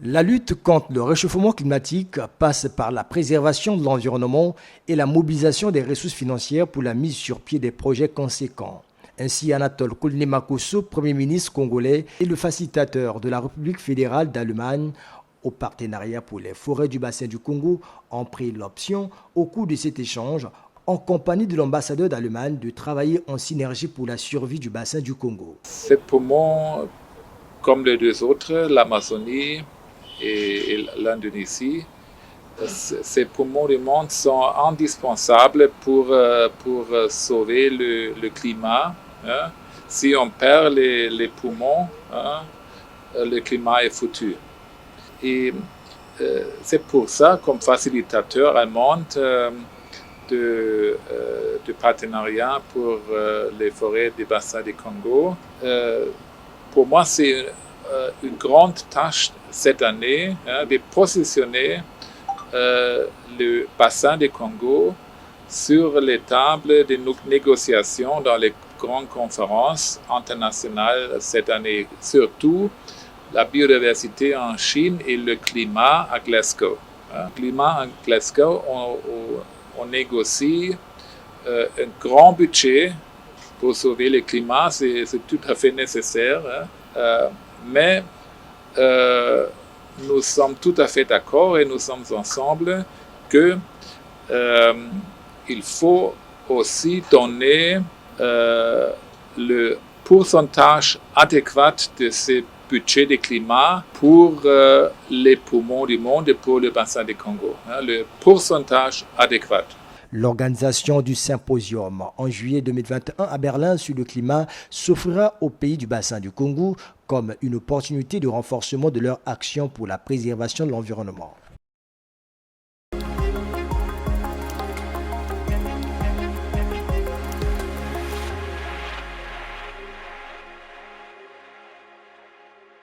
La lutte contre le réchauffement climatique passe par la préservation de l'environnement et la mobilisation des ressources financières pour la mise sur pied des projets conséquents. Ainsi, Anatole Koulnemakosso, Premier ministre congolais et le facilitateur de la République fédérale d'Allemagne au partenariat pour les forêts du bassin du Congo, ont pris l'option, au cours de cet échange, en compagnie de l'ambassadeur d'Allemagne, de travailler en synergie pour la survie du bassin du Congo. Ces poumons, comme les deux autres, l'Amazonie et l'Indonésie, ces poumons du monde sont indispensables pour sauver le climat. Hein. Si on perd les poumons, hein, le climat est foutu. Et c'est pour ça, comme facilitateur allemand de partenariat pour les forêts du bassin du Congo, pour moi, c'est une grande tâche cette année de positionner le bassin du Congo sur les tables de négociations dans les grandes conférences internationales cette année, surtout la biodiversité en Chine et le climat à Glasgow. Le climat à Glasgow, on négocie un grand budget pour sauver le climat, c'est tout à fait nécessaire. Mais nous sommes tout à fait d'accord et nous sommes ensemble qu'il faut aussi donner le pourcentage adéquat de ce budget de climat pour les poumons du monde et pour le bassin du Congo. Le pourcentage adéquat. L'organisation du symposium en juillet 2021 à Berlin sur le climat s'offrira aux pays du bassin du Congo comme une opportunité de renforcement de leur action pour la préservation de l'environnement.